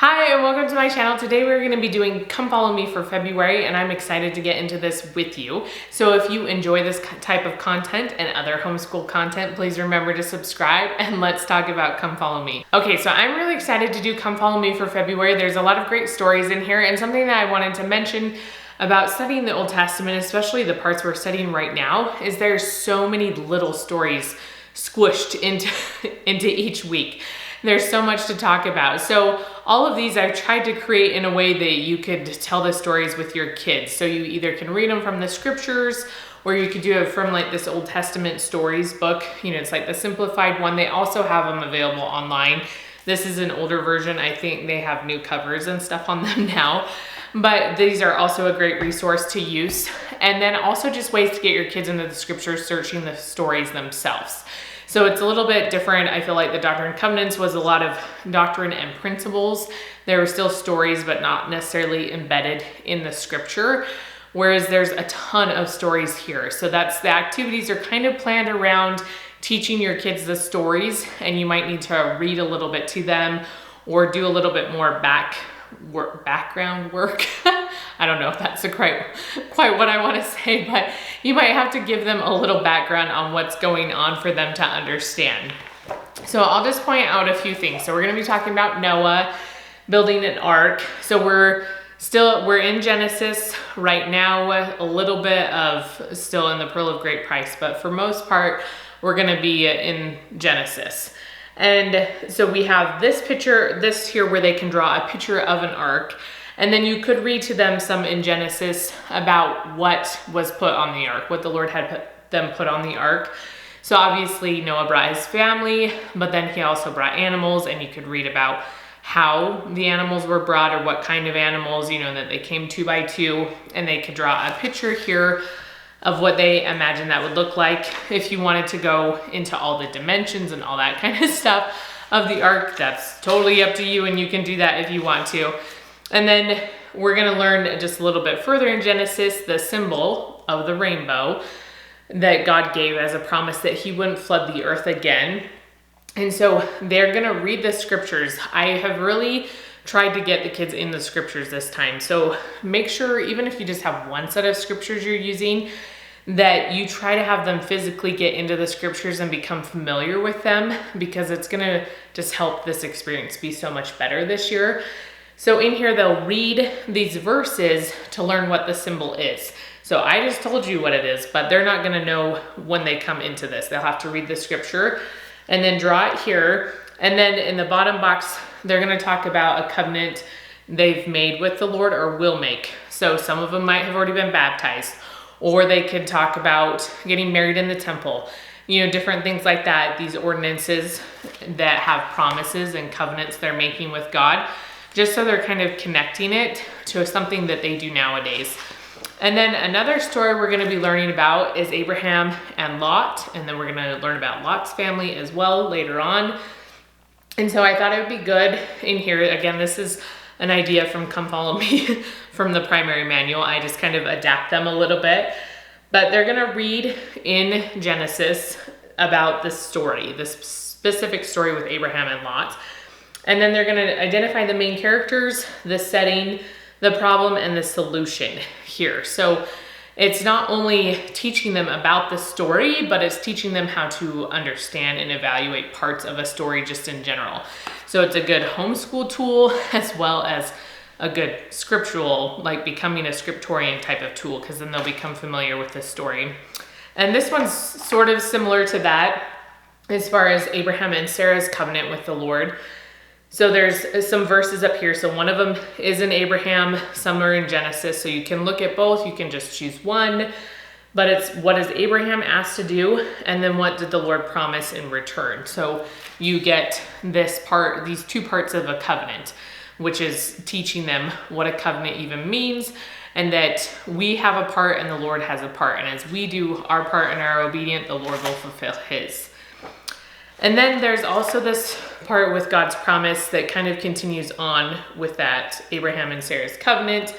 Hi and welcome to my channel. Today we're going to be doing Come Follow Me for February, and I'm excited to get into this with you. So if you enjoy this type of content and other homeschool content, please remember to subscribe and let's talk about Come Follow Me. Okay, so I'm really excited to do Come Follow Me for February. There's a lot of great stories in here, and something that I wanted to mention about studying the Old Testament, especially the parts we're studying right now, is there's so many little stories squished into each week. There's so much to talk about. So all of these I've tried to create in a way that you could tell the stories with your kids. So you either can read them from the scriptures, or you could do it from like this Old Testament stories book. You know, it's like the simplified one. They also have them available online. This is an older version. I think they have new covers and stuff on them now. But these are also a great resource to use. And then also just ways to get your kids into the scriptures, searching the stories themselves. So it's a little bit different. I feel like the Doctrine and Covenants was a lot of doctrine and principles. There were still stories, but not necessarily embedded in the scripture. Whereas there's a ton of stories here. So that's the activities are kind of planned around teaching your kids the stories, and you might need to read a little bit to them or do a little bit more background work. I don't know if that's quite what I want to say, but you might have to give them a little background on what's going on for them to understand. So I'll just point out a few things. So we're going to be talking about Noah building an ark. So we're in Genesis right now, a little bit of still in the Pearl of Great Price, but for most part, we're going to be in Genesis. And so we have this picture, this here where they can draw a picture of an ark. And then you could read to them some in Genesis about what was put on the ark, what the Lord had put on the ark. So obviously Noah brought his family, but then he also brought animals, and you could read about how the animals were brought or what kind of animals, you know, that they came 2 by 2, and they could draw a picture here of what they imagine that would look like. If you wanted to go into all the dimensions and all that kind of stuff of the ark, that's totally up to you, and you can do that if you want to. And then we're going to learn just a little bit further in Genesis the symbol of the rainbow that God gave as a promise that he wouldn't flood the earth again. And so they're going to read the scriptures. I have really tried to get the kids in the scriptures this time. So make sure, even if you just have one set of scriptures you're using, that you try to have them physically get into the scriptures and become familiar with them, because it's going to just help this experience be so much better this year. So in here, they'll read these verses to learn what the symbol is. So I just told you what it is, but they're not going to know when they come into this. They'll have to read the scripture and then draw it here. And then in the bottom box, they're going to talk about a covenant they've made with the Lord or will make. So some of them might have already been baptized, or they could talk about getting married in the temple, you know, different things like that. These ordinances that have promises and covenants they're making with God, just so they're kind of connecting it to something that they do nowadays. And then another story we're going to be learning about is Abraham and Lot, and then we're going to learn about Lot's family as well later on. And so I thought it would be good in here. Again, this is an idea from Come Follow Me from the primary manual. I just kind of adapt them a little bit. But they're going to read in Genesis about this story, this specific story with Abraham and Lot. And then they're going to identify the main characters, the setting, the problem, and the solution here. So it's not only teaching them about the story, but it's teaching them how to understand and evaluate parts of a story just in general. So it's a good homeschool tool, as well as a good scriptural, like becoming a scriptorian type of tool, because then they'll become familiar with the story. And this one's sort of similar to that as far as Abraham and Sarah's covenant with the Lord. So there's some verses up here. So one of them is in Abraham, some are in Genesis. So you can look at both. You can just choose one. But it's what is Abraham asked to do, and then what did the Lord promise in return. So you get this part, these two parts of a covenant, which is teaching them what a covenant even means, and that we have a part and the Lord has a part. And as we do our part and are obedient, the Lord will fulfill his. And then there's also this part with God's promise that kind of continues on with that Abraham and Sarah's covenant.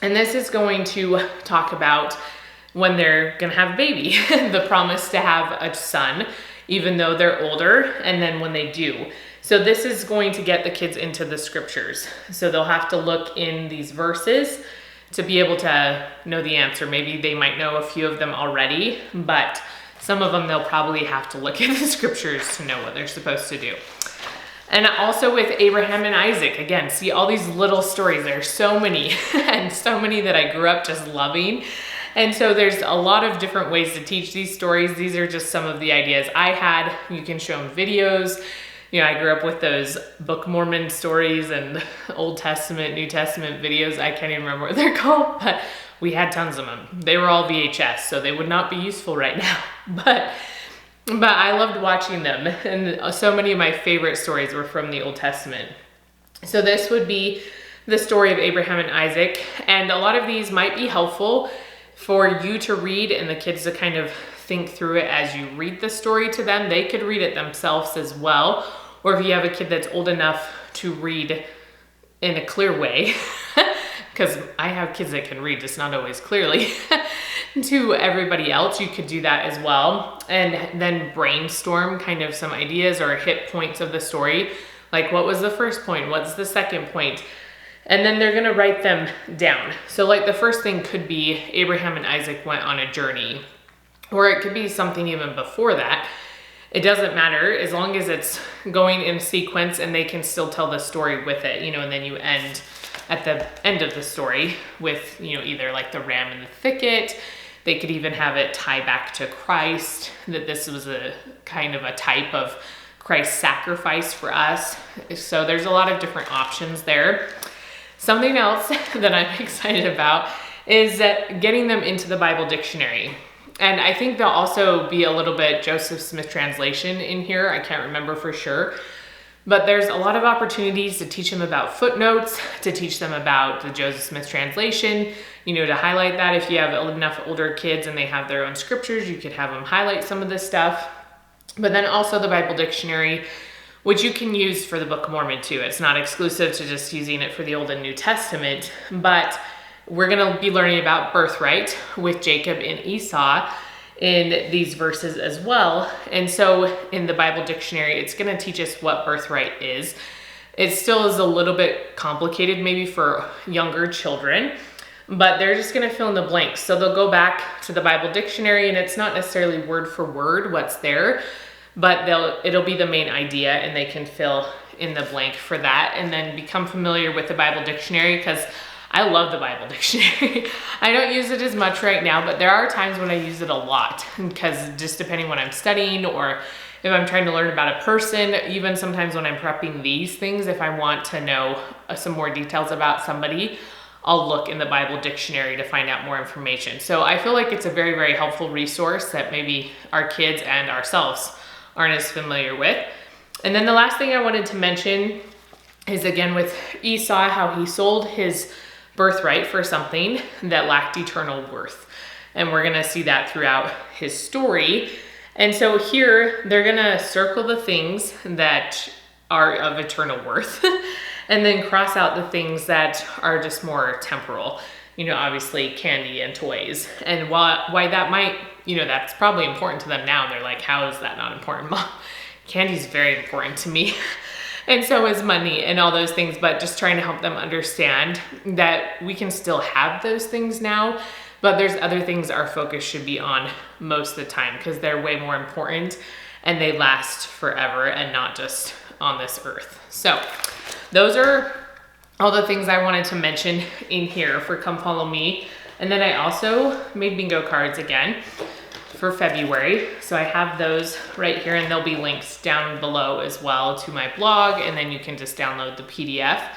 And this is going to talk about when they're going to have a baby, the promise to have a son, even though they're older, and then when they do. So this is going to get the kids into the scriptures. So they'll have to look in these verses to be able to know the answer. Maybe they might know a few of them already, but some of them they'll probably have to look in the scriptures to know what they're supposed to do. And also with Abraham and Isaac, again, see all these little stories. There are so many, and so many that I grew up just loving. And so there's a lot of different ways to teach these stories. These are just some of the ideas I had. You can show them videos. You know, I grew up with those Book of Mormon stories and Old Testament, New Testament videos. I can't even remember what they're called, but we had tons of them. They were all VHS, so they would not be useful right now. But I loved watching them, and so many of my favorite stories were from the Old Testament. So this would be the story of Abraham and Isaac, and a lot of these might be helpful for you to read and the kids to kind of think through it as you read the story to them. They could read it themselves as well, or if you have a kid that's old enough to read in a clear way, because I have kids that can read, just not always clearly, to everybody else, you could do that as well. And then brainstorm kind of some ideas or hit points of the story. Like, what was the first point? What's the second point? And then they're gonna write them down. So like the first thing could be Abraham and Isaac went on a journey, or it could be something even before that. It doesn't matter as long as it's going in sequence and they can still tell the story with it, you know, and then you end at the end of the story with, you know, either like the ram in the thicket. They could even have it tie back to Christ, that this was a kind of a type of Christ's sacrifice for us. So there's a lot of different options there. Something else that I'm excited about is that getting them into the Bible dictionary. And I think there'll also be a little bit Joseph Smith translation in here. I can't remember for sure. But there's a lot of opportunities to teach them about footnotes, to teach them about the Joseph Smith translation, you know, to highlight that. If you have enough older kids and they have their own scriptures, you could have them highlight some of this stuff. But then also the Bible dictionary, which you can use for the Book of Mormon too. It's not exclusive to just using it for the Old and New Testament, but we're gonna be learning about birthright with Jacob and Esau in these verses as well. And so in the Bible dictionary, it's gonna teach us what birthright is. It still is a little bit complicated maybe for younger children, but they're just gonna fill in the blanks. So they'll go back to the Bible dictionary, and it's not necessarily word for word what's there, but it'll be the main idea, and they can fill in the blank for that and then become familiar with the Bible dictionary, because I love the Bible dictionary. I don't use it as much right now, but there are times when I use it a lot, because just depending what I'm studying or if I'm trying to learn about a person, even sometimes when I'm prepping these things, if I want to know some more details about somebody, I'll look in the Bible dictionary to find out more information. So I feel like it's a very, very helpful resource that maybe our kids and ourselves aren't as familiar with. And then the last thing I wanted to mention is, again, with Esau, how he sold his birthright for something that lacked eternal worth. And we're gonna see that throughout his story. And so here, they're gonna circle the things that are of eternal worth and then cross out the things that are just more temporal. You know, obviously candy and toys. And why that might, you know, that's probably important to them now. They're like, how is that not important, Mom? Candy's very important to me. And so is money and all those things, but just trying to help them understand that we can still have those things now, but there's other things our focus should be on most of the time, because they're way more important and they last forever and not just on this earth. So those are all the things I wanted to mention in here for Come Follow Me. And then I also made bingo cards again for February. So I have those right here, and there'll be links down below as well to my blog, and then you can just download the PDF.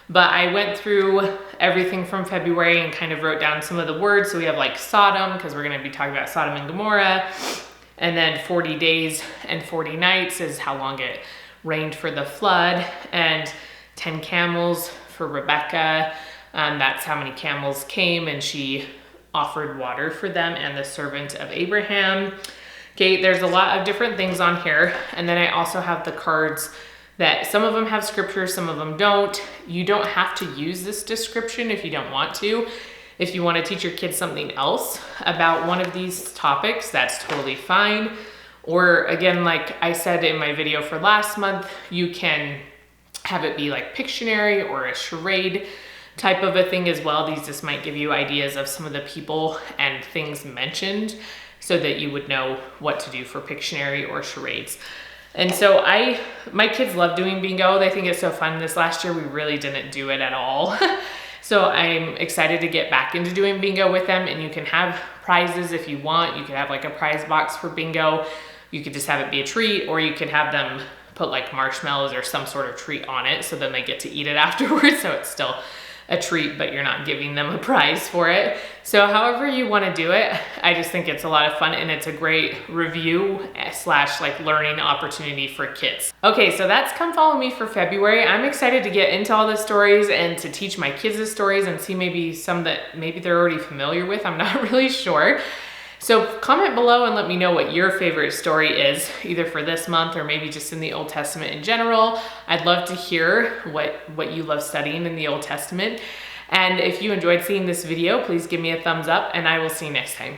But I went through everything from February and kind of wrote down some of the words. So we have like Sodom, because we're gonna be talking about Sodom and Gomorrah. And then 40 days and 40 nights is how long it rained for the flood. And 10 camels for Rebecca. That's how many camels came, and she offered water for them and the servant of Abraham. Okay, there's a lot of different things on here. And then I also have the cards that some of them have scripture, some of them don't. You don't have to use this description if you don't want to. If you want to teach your kids something else about one of these topics, that's totally fine. Or again, like I said in my video for last month, you can have it be like Pictionary or a charade type of a thing as well. These just might give you ideas of some of the people and things mentioned so that you would know what to do for Pictionary or charades. And so my kids love doing bingo. They think it's so fun. This last year, we really didn't do it at all. So I'm excited to get back into doing bingo with them, and you can have prizes if you want. You could have like a prize box for bingo. You could just have it be a treat, or you could have them put like marshmallows or some sort of treat on it, so then they get to eat it afterwards. So it's still a treat, but you're not giving them a prize for it. So however you want to do it, I just think it's a lot of fun, and it's a great review / like learning opportunity for kids. Okay, so that's Come Follow Me for February. I'm excited to get into all the stories and to teach my kids the stories and see maybe some that maybe they're already familiar with. I'm not really sure. So comment below and let me know what your favorite story is, either for this month or maybe just in the Old Testament in general. I'd love to hear what you love studying in the Old Testament. And if you enjoyed seeing this video, please give me a thumbs up, and I will see you next time.